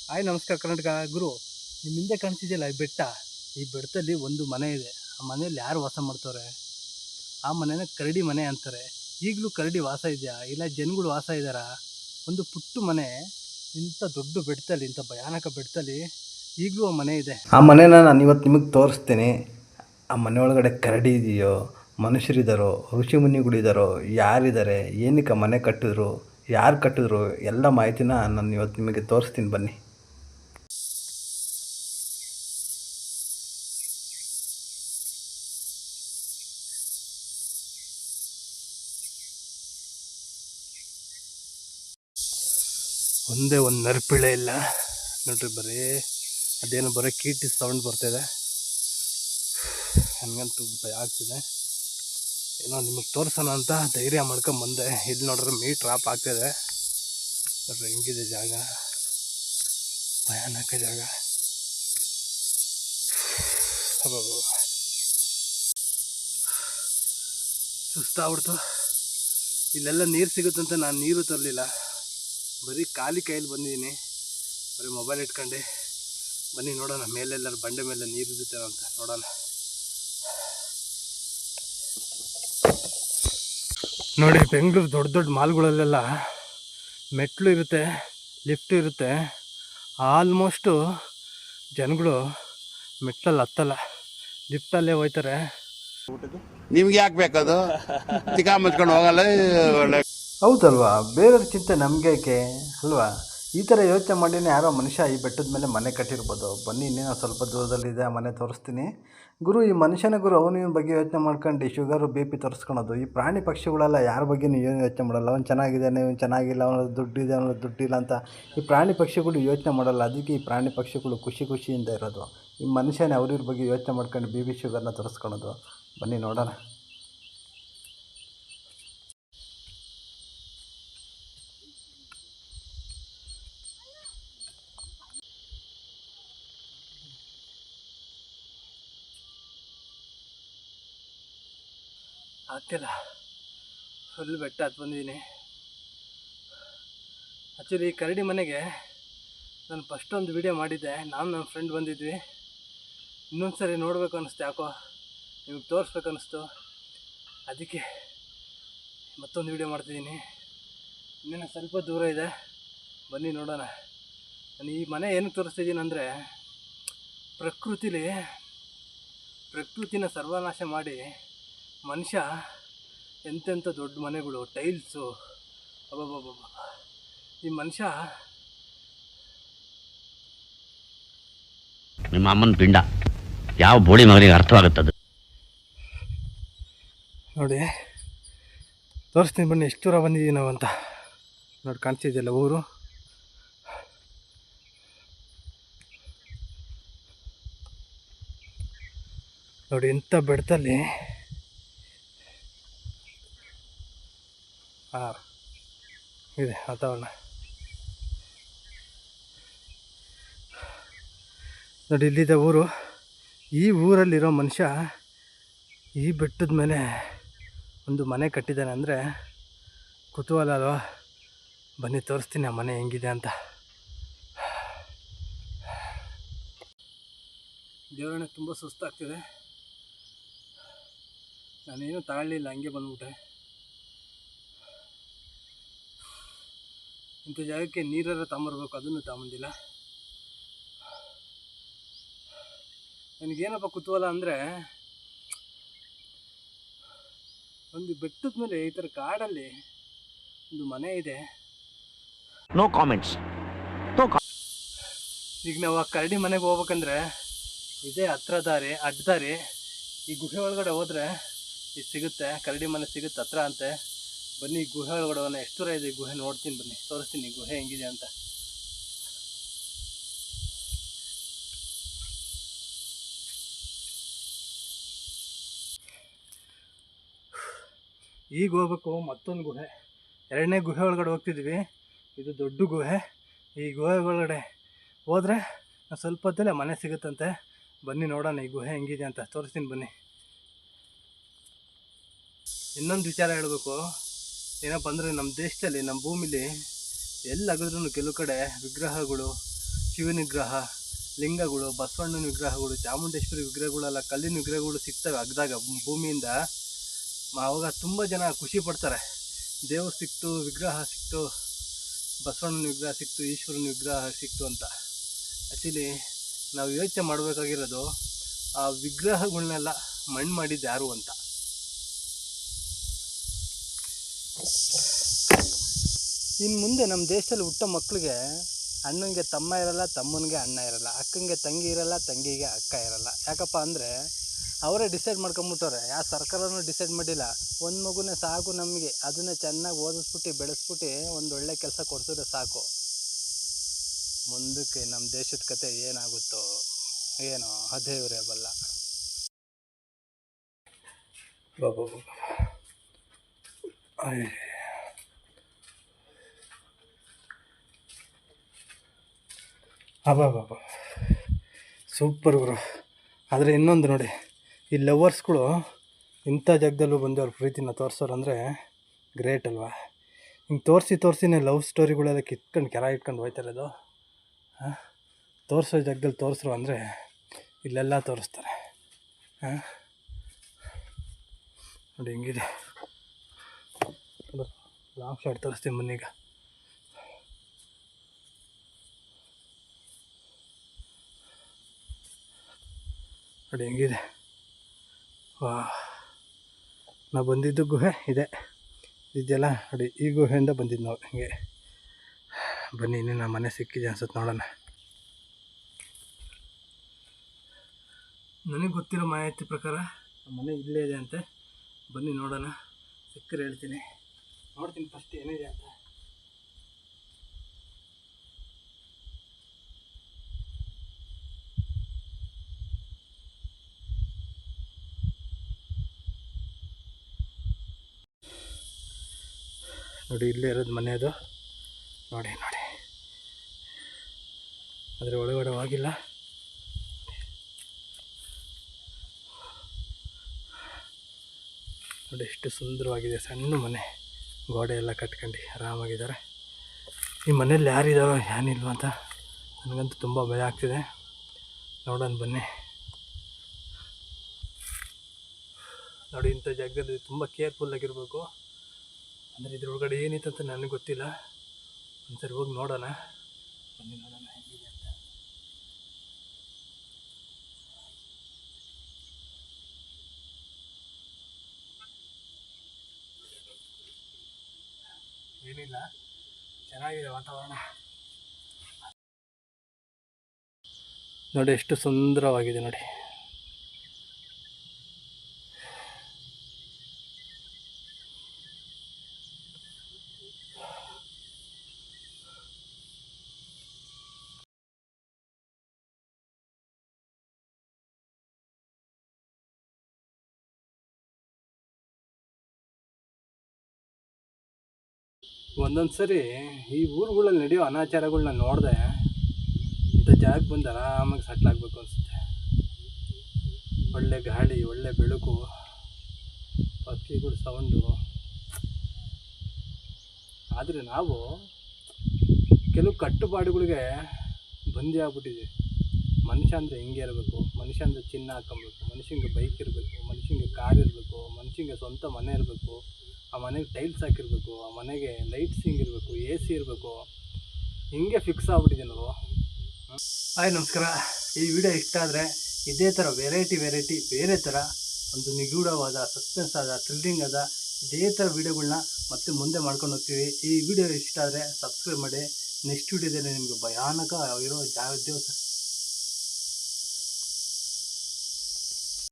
Hi ನಮಸ್ಕಾರ ಕರ್ನಾಟಕ ಗುರು. ನಿಮ್ಮ ಹಿಂದೆ ಕಾಣಿಸಿದೆಯಲ್ಲ ಈ ಬೆಟ್ಟ, ಈ ಬೆಟ್ಟದಲ್ಲಿ ಒಂದು ಮನೆ ಇದೆ. ಆ ಮನೆಯಲ್ಲಿ ಯಾರು ವಾಸ ಮಾಡ್ತವ್ರೆ? ಆ ಮನೆನ ಕರಡಿ ಮನೆ ಅಂತಾರೆ. ಈಗಲೂ ಕರಡಿ ವಾಸ ಇದೆಯಾ ಇಲ್ಲ ಜನಗಳು ವಾಸ ಇದ್ದಾರಾ? ಒಂದು ಪುಟ್ಟ ಮನೆ ಇಂಥ ದೊಡ್ಡ ಬೆಟ್ಟದಲ್ಲಿ, ಇಂಥ ಭಯಾನಕ ಬೆಟ್ಟದಲ್ಲಿ ಈಗಲೂ ಆ ಮನೆ ಇದೆ. ಆ ಮನೇನ ನಾನು ಇವತ್ತು ನಿಮಗೆ ತೋರಿಸ್ತೀನಿ. ಆ ಮನೆ ಒಳಗಡೆ ಕರಡಿ ಇದೆಯೋ, ಮನುಷ್ಯರಿದ್ದಾರೋ, ಋಷಿ ಮುನಿಗಳಿದ್ದಾರೋ, ಯಾರಿದ್ದಾರೆ, ಏನಕ್ಕೆ ಆ ಮನೆ ಕಟ್ಟಿದ್ರು, ಯಾರು ಕಟ್ಟಿದ್ರು, ಎಲ್ಲ ಮಾಹಿತಿನ ನಾನು ಇವತ್ತು ನಿಮಗೆ ತೋರಿಸ್ತೀನಿ ಬನ್ನಿ. ಒಂದೇ ಒಂದು ನರ್ಪಿಳೆ ಇಲ್ಲ ನೋಡ್ರಿ, ಬರೀ ಅದೇನೋ ಬರೀ ಕೀಟಿ ಸೌಂಡ್ ಬರ್ತಾಯಿದೆ. ನನಗಂತೂ ಭಯ ಆಗ್ತಿದೆ. ಏನೋ ನಿಮಗೆ ತೋರಿಸೋಣ ಅಂತ ಧೈರ್ಯ ಮಾಡ್ಕೊಂಬಂದೆ. ಇಲ್ಲಿ ನೋಡ್ರೆ ಮೀಟ್ರ್ ಆಫ್ ಆಗ್ತಿದೆ ನೋಡ್ರಿ, ಹೆಂಗಿದೆ ಜಾಗ, ಭಯಾನಕ ಜಾಗ. ಸುಸ್ತಾಗ್ಬಿಡ್ತು. ಇಲ್ಲೆಲ್ಲ ನೀರು ಸಿಗುತ್ತಂತ ನಾನು ನೀರು ತರಲಿಲ್ಲ, ಬರೀ ಖಾಲಿ ಕೈಯಲ್ಲಿ ಬಂದಿದ್ದೀನಿ, ಬರೀ ಮೊಬೈಲ್ ಇಟ್ಕೊಂಡೆ. ಬನ್ನಿ ನೋಡೋಣ, ಮೇಲೆಲ್ಲರೂ ಬಂಡೆ ಮೇಲೆ ನೀರು ಇರುತ್ತೆ ಅಂತ ನೋಡೋಣ. ನೋಡಿ, ಬೆಂಗಳೂರು ದೊಡ್ಡ ದೊಡ್ಡ ಮಾಲ್ಗಳಲ್ಲೆಲ್ಲ ಮೆಟ್ಲು ಇರುತ್ತೆ, ಲಿಫ್ಟ್ ಇರುತ್ತೆ. ಆಲ್ಮೋಸ್ಟು ಜನಗಳು ಮೆಟ್ಲಲ್ಲಿ ಹತ್ತಲ್ಲ, ಲಿಫ್ಟಲ್ಲೇ ಹೋಯ್ತಾರೆ. ನಿಮ್ಗೆ ಯಾಕೆ ಬೇಕದು? ತಿಕಾ ಮುಚ್ಕೊಂಡು ಹೋಗಲ್ಲ. ಹೌದಲ್ವಾ, ಬೇರೆಯವ್ರ ಚಿಂತೆ ನಮಗೆ ಯಾಕೆ ಅಲ್ವಾ? ಈ ಥರ ಯೋಚನೆ ಮಾಡಿನೇ ಯಾರೋ ಮನುಷ್ಯ ಈ ಬೆಟ್ಟದ ಮೇಲೆ ಮನೆ ಕಟ್ಟಿರ್ಬೋದು. ಬನ್ನಿ, ಇನ್ನೇನೋ ಸ್ವಲ್ಪ ದೂರದಲ್ಲಿದೆ ಆ ಮನೆ, ತೋರಿಸ್ತೀನಿ. ಗುರು, ಈ ಮನುಷ್ಯನ ಗುರು ಅವನ ಬಗ್ಗೆ ಯೋಚನೆ ಮಾಡ್ಕೊಂಡು ಶುಗರು BP ತೋರಿಸ್ಕೊಳೋದು. ಈ ಪ್ರಾಣಿ ಪಕ್ಷಿಗಳೆಲ್ಲ ಯಾರ ಬಗ್ಗೆ ಏನು ಯೋಚನೆ ಮಾಡಲ್ಲ. ಅವ್ನು ಚೆನ್ನಾಗಿದ್ದಾನೆ, ಅವ್ನು ಚೆನ್ನಾಗಿಲ್ಲ, ಅವನ ದುಡ್ಡಿದೆ, ಅವನ ದುಡ್ಡಿಲ್ಲ ಅಂತ ಈ ಪ್ರಾಣಿ ಪಕ್ಷಿಗಳು ಯೋಚನೆ ಮಾಡಲ್ಲ. ಅದಕ್ಕೆ ಈ ಪ್ರಾಣಿ ಪಕ್ಷಿಗಳು ಖುಷಿಯಿಂದ ಇರೋದು. ಈ ಮನುಷ್ಯನೇ ಅವ್ರ ಬಗ್ಗೆ ಯೋಚನೆ ಮಾಡ್ಕೊಂಡು BP ಶುಗರ್ನ ತೋರಿಸ್ಕೊಳೋದು. ಬನ್ನಿ ನೋಡೋಣ. ಆಗ್ತಿಲ್ಲ, ಫುಲ್ ಬೆಟ್ಟ ಹತ್ತು ಬಂದಿದ್ದೀನಿ. ಆ್ಯಕ್ಚುಲಿ ಈ ಕರಡಿ ಮನೆಗೆ ನಾನು ಫಸ್ಟ್ ಒಂದು ವಿಡಿಯೋ ಮಾಡಿದ್ದೆ, ನಾನು ನನ್ನ ಫ್ರೆಂಡ್ ಬಂದಿದ್ವಿ. ಇನ್ನೊಂದು ಸರಿ ನೋಡಬೇಕು ಅನ್ನಿಸ್ತು, ಯಾಕೋ ನಿಮಗೆ ತೋರಿಸ್ಬೇಕು ಅನ್ನಿಸ್ತು, ಅದಕ್ಕೆ ಮತ್ತೊಂದು ವಿಡಿಯೋ ಮಾಡ್ತಿದ್ದೀನಿ. ಇನ್ನೇನು ಸ್ವಲ್ಪ ದೂರ ಇದೆ, ಬನ್ನಿ ನೋಡೋಣ. ನಾನು ಈ ಮನೆ ಏನಕ್ಕೆ ತೋರಿಸ್ತಿದ್ದೀನಿ ಅಂದರೆ, ಪ್ರಕೃತಿನ ಸರ್ವನಾಶ ಮಾಡಿ ಮನುಷ್ಯ ಎಂತೆಂಥ ದೊಡ್ಡ ಮನೆಗಳು, ಟೈಲ್ಸು, ಅಬ್ಬಬ್ಬಬ್ಬ. ಈ ಮನುಷ್ಯ ನಿಮ್ಮ ಅಮ್ಮನ ಪಿಂಡ ಯಾವ ಬೋಳಿ ಮಗನಿಗೆ ಅರ್ಥವಾಗುತ್ತದೆ ನೋಡಿ, ತೋರಿಸ್ತೀನಿ ಬನ್ನಿ ಎಷ್ಟು ದೂರ ಬಂದಿದ್ದೀವಿ ನಾವು ಅಂತ. ನೋಡಿ, ಕಾಣಿಸ್ತಿದೆಯಲ್ಲ ಊರು. ನೋಡಿ, ಇಂಥ ಬೆಟ್ಟದಲ್ಲಿ ಇದೆ ವಾತಾವರಣ. ನೋಡಿ, ಇಲ್ಲಿದೆ ಊರು. ಈ ಊರಲ್ಲಿರೋ ಮನುಷ್ಯ ಈ ಬೆಟ್ಟದ ಮೇಲೆ ಒಂದು ಮನೆ ಕಟ್ಟಿದ್ದಾನೆ ಅಂದರೆ ಕುತೂಹಲ ಅಲ್ವಾ? ಬನ್ನಿ ತೋರಿಸ್ತೀನಿ ಆ ಮನೆ ಹೆಂಗಿದೆ ಅಂತ. ದೇವರನ್ನ ತುಂಬ ಸುಸ್ತಾಗ್ತಿದೆ, ನಾನೇನು ತಗೊಳ್ಳಿಲ್ಲ, ಹಂಗೆ ಬಂದ್ಬಿಟ್ಟೆ. ಇಂಥ ಜಾಗಕ್ಕೆ ನೀರಾರ ತಗೊಂಬರ್ಬೇಕು, ಅದನ್ನು ತಗೊಂಬಂದಿಲ್ಲ. ನನಗೇನಪ್ಪ ಕುತೂಹಲ ಅಂದರೆ, ಒಂದು ಬೆಟ್ಟದ ಮೇಲೆ ಈ ಥರ ಕಾಡಲ್ಲಿ ಒಂದು ಮನೆ ಇದೆ. No comments. ಈಗ ನಾವು ಆ ಕರಡಿ ಮನೆಗೆ ಹೋಗ್ಬೇಕಂದ್ರೆ ಇದೇ ಹತ್ರ ದಾರಿ, ಅಡ್ಡದಾರಿ. ಈ ಗುಹೆ ಒಳಗಡೆ ಹೋದರೆ ಇದು ಸಿಗುತ್ತೆ, ಕರಡಿ ಮನೆ ಸಿಗುತ್ತೆ ಹತ್ರ ಅಂತೆ. ಬನ್ನಿ, ಈ ಗುಹೆ ಒಳಗಡೆ ಹೋಗೋಣ. ಎಷ್ಟು ದೂರ ಇದೆ ಈ ಗುಹೆ ನೋಡ್ತೀನಿ, ಬನ್ನಿ ತೋರಿಸ್ತೀನಿ ಗುಹೆ ಹೆಂಗಿದೆ ಅಂತ. ಈಗ ಹೋಗ್ಬೇಕು ಮತ್ತೊಂದು ಗುಹೆ, ಎರಡನೇ ಗುಹೆ ಒಳಗಡೆ ಹೋಗ್ತಿದ್ವಿ. ಇದು ದೊಡ್ಡ ಗುಹೆ. ಈ ಗುಹೆ ಒಳಗಡೆ ಹೋದರೆ ಸ್ವಲ್ಪ ಹೊತ್ತಲ್ಲೇ ಮನೆ ಸಿಗುತ್ತಂತೆ. ಬನ್ನಿ ನೋಡೋಣ ಈ ಗುಹೆ ಹೆಂಗಿದೆ ಅಂತ, ತೋರಿಸ್ತೀನಿ ಬನ್ನಿ. ಇನ್ನೊಂದು ವಿಚಾರ ಹೇಳಬೇಕು, ಏನಪ್ಪ ಅಂದರೆ, ನಮ್ಮ ದೇಶದಲ್ಲಿ, ನಮ್ಮ ಭೂಮಿಲಿ ಎಲ್ಲಾಗಿದ್ರೂ ಕೆಲವು ಕಡೆ ವಿಗ್ರಹಗಳು, ಶಿವನ ವಿಗ್ರಹ, ಲಿಂಗಗಳು, ಬಸವಣ್ಣನ ವಿಗ್ರಹಗಳು, ಚಾಮುಂಡೇಶ್ವರಿ ವಿಗ್ರಹಗಳೆಲ್ಲ ಕಲ್ಲಿನ ವಿಗ್ರಹಗಳು ಸಿಗ್ತವೆ ಅಗ್ದಾಗ ಭೂಮಿಯಿಂದ. ಆವಾಗ ತುಂಬ ಜನ ಖುಷಿ ಪಡ್ತಾರೆ, ದೇವ್ರು ಸಿಕ್ತು, ವಿಗ್ರಹ ಸಿಕ್ತು, ಬಸವಣ್ಣನ ವಿಗ್ರಹ ಸಿಕ್ತು, ಈಶ್ವರನ ವಿಗ್ರಹ ಸಿಕ್ತು ಅಂತ. ಆ್ಯಕ್ಚುಲಿ ನಾವು ಯೋಚನೆ ಮಾಡಬೇಕಾಗಿರೋದು ಆ ವಿಗ್ರಹಗಳನ್ನೆಲ್ಲ ಮಣ್ಣು ಮಾಡಿದ್ದು ಯಾರು ಅಂತ. ಇನ್ನು ಮುಂದೆ ನಮ್ಮ ದೇಶದಲ್ಲಿ ಹುಟ್ಟೋ ಮಕ್ಕಳಿಗೆ ಅಣ್ಣನಿಗೆ ತಮ್ಮ ಇರಲ್ಲ, ತಮ್ಮನಿಗೆ ಅಣ್ಣ ಇರಲ್ಲ, ಅಕ್ಕನಿಗೆ ತಂಗಿ ಇರಲ್ಲ, ತಂಗಿಗೆ ಅಕ್ಕ ಇರಲ್ಲ. ಯಾಕಪ್ಪ ಅಂದರೆ ಅವರೇ ಡಿಸೈಡ್ ಮಾಡ್ಕೊಂಬಿಟ್ಟವ್ರೆ, ಯಾವ ಸರ್ಕಾರನೂ ಡಿಸೈಡ್ ಮಾಡಿಲ್ಲ. ಒಂದು ಮಗುನೇ ಸಾಕು ನಮಗೆ, ಅದನ್ನೇ ಚೆನ್ನಾಗಿ ಓದಿಸ್ಬಿಟ್ಟು ಬೆಳೆಸ್ಬಿಟ್ಟು ಒಂದು ಒಳ್ಳೆ ಕೆಲಸ ಕೊಡ್ಸಿದ್ರೆ ಸಾಕು. ಮುಂದಕ್ಕೆ ನಮ್ಮ ದೇಶದ ಕತೆ ಏನಾಗುತ್ತೋ ಏನೋ ಅದೇವರೇ ಬಲ್ಲ. ಬಾಬಾ ಬಾಬಾ ಸೂಪರ್ ಗುರು. ಆದರೆ ಇನ್ನೊಂದು ನೋಡಿ, ಈ ಲವರ್ಸ್ಗಳು ಇಂಥ ಜಾಗದಲ್ಲೂ ಬಂದು ಅವ್ರ ಪ್ರೀತಿನ ತೋರಿಸೋರು ಅಂದರೆ ಗ್ರೇಟ್ ಅಲ್ವಾ. ಹಿಂಗೆ ತೋರಿಸಿನೇ ಲವ್ ಸ್ಟೋರಿಗಳೆಲ್ಲ ಕಿತ್ಕೊಂಡು ಕೆರ ಇಟ್ಕೊಂಡು ಹೋಯ್ತಾರದು. ತೋರಿಸೋ ಜಾಗದಲ್ಲಿ ತೋರಿಸ್ರು ಅಂದರೆ ಇಲ್ಲೆಲ್ಲ ತೋರಿಸ್ತಾರೆ. ನೋಡಿ ಹಿಂಗಿದೆ, ಲಾಂಗ್ ಶಾಟ್ ತೋರಿಸ್ತೀನಿ ಮೊನ್ನೀಗ. ನೋಡಿ ಹೆಂಗಿದೆ. ವಾ, ನಾವು ಬಂದಿದ್ದು ಗುಹೆ ಇದೆ, ಇದೆಲ್ಲ ನೋಡಿ ಈ ಗುಹೆಯಿಂದ ಬಂದಿದ್ದು ನಾವು. ಹಿಂಗೆ ಬನ್ನಿ, ಇನ್ನೂ ನಮ್ಮ ಮನೆ ಸಿಕ್ಕಿದೆ ಅನ್ಸುತ್ತೆ, ನೋಡೋಣ. ನನಗೆ ಗೊತ್ತಿರೋ ಮಾಹಿತಿ ಪ್ರಕಾರ ನಮ್ಮ ಮನೆ ಇಲ್ಲೇ ಇದೆ ಅಂತೆ. ಬನ್ನಿ ನೋಡೋಣ, ಸಿಕ್ಕರೆ ಹೇಳ್ತೀನಿ. ನೋಡ್ತೀನಿ ಫಸ್ಟ್ ಏನಿದೆ ಅಂತ. ನೋಡಿ ಇಲ್ಲೇ ಇರೋದು ಮನೆ ಅದು. ನೋಡಿ ನೋಡಿ, ಅದರ ಒಳಗಡೆ ಹೋಗಿಲ್ಲ. ನೋಡಿ ಎಷ್ಟು ಸುಂದರವಾಗಿದೆ, ಸಣ್ಣ ಮನೆ, ಗೋಡೆ ಎಲ್ಲ ಕಟ್ಕೊಂಡು ಆರಾಮಾಗಿದ್ದಾರೆ. ಈ ಮನೇಲಿ ಯಾರಿದ್ದಾರೋ ಏನಿಲ್ವ ಅಂತ ನನಗಂತೂ ತುಂಬ ಭಯ ಆಗ್ತಿದೆ. ನೋಡೋಣ ಬನ್ನಿ. ನೋಡಿ ಇಂಥ ಜಾಗದಲ್ಲಿ ತುಂಬ ಕೇರ್ಫುಲ್ಲಾಗಿರಬೇಕು. ಅಂದರೆ ಇದ್ರೊಳಗಡೆ ಏನಿತ್ತು ಅಂತ ನನಗೆ ಗೊತ್ತಿಲ್ಲ. ಒಂದ್ಸರಿ ಹೋಗಿ ನೋಡೋಣ, ಬನ್ನಿ ನೋಡೋಣ ಹೇಗಿದೆ ಅಂತ. ಏನಿಲ್ಲ, ಚೆನ್ನಾಗಿದೆ ವಾತಾವರಣ. ನೋಡಿ ಎಷ್ಟು ಸುಂದರವಾಗಿದೆ ನೋಡಿ. ಒಂದೊಂದು ಸರಿ ಈ ಊರುಗಳಲ್ಲಿ ನಡೆಯೋ ಅನಾಚಾರಗಳನ್ನ ನೋಡಿದೆ ಇಂಥ ಜಾಗಕ್ಕೆ ಬಂದು ಆರಾಮಾಗಿ ಸೆಟ್ಲ್ ಆಗಬೇಕು ಅನಿಸುತ್ತೆ. ಒಳ್ಳೆ ಗಾಳಿ, ಒಳ್ಳೆ ಬೆಳಕು, ಪಕ್ಷಿಗಳ ಸೌಂಡು. ಆದರೆ ನಾವು ಕೆಲವು ಕಟ್ಟುಪಾಡುಗಳಿಗೆ ಬಂದಿ ಆಗ್ಬಿಟ್ಟಿದ್ದೀವಿ. ಮನುಷ್ಯ ಅಂದರೆ ಹಿಂಗೆ ಇರಬೇಕು, ಮನುಷ್ಯ ಅಂದರೆ ಚಿನ್ನ ಹಾಕ್ಕೊಬೇಕು, ಮನುಷ್ಯಂಗೆ ಬೈಕ್ ಇರಬೇಕು, ಮನುಷ್ಯಂಗೆ ಕಾರ್ ಇರಬೇಕು, ಮನುಷ್ಯಂಗೆ ಸ್ವಂತ ಮನೆ ಇರಬೇಕು, ಆ ಮನೆಗೆ ಟೈಲ್ಸ್ ಹಾಕಿರ್ಬೇಕು, ಆ ಮನೆಗೆ ಲೈಟ್ಸಿಂಗ್ ಇರಬೇಕು, AC ಇರಬೇಕು. ಹಿಂಗೆ ಫಿಕ್ಸ್ ಆಗ್ಬಿಟ್ಟಿದ್ದೀವಿ ನಾವು. ಹಾಯ್ ನಮಸ್ಕಾರ. ಈ ವಿಡಿಯೋ ಇಷ್ಟ ಆದರೆ ಇದೇ ಥರ ವೆರೈಟಿ ಬೇರೆ ಥರ ಒಂದು ನಿಗೂಢವಾದ, ಸಸ್ಪೆನ್ಸ್ ಆದ, ಥ್ರಿಲ್ಲಿಂಗ್ ಆದ ಇದೇ ಥರ ವೀಡಿಯೋಗಳನ್ನ ಮತ್ತೆ ಮುಂದೆ ಮಾಡ್ಕೊಂಡು ಹೋಗ್ತೀವಿ. ಈ ವಿಡಿಯೋ ಇಷ್ಟ ಆದರೆ ಸಬ್ಸ್ಕ್ರೈಬ್ ಮಾಡಿ. ನೆಕ್ಸ್ಟ್ ವಿಡಿಯೋದಲ್ಲಿ ನಿಮಗೆ ಭಯಾನಕ ಇರೋ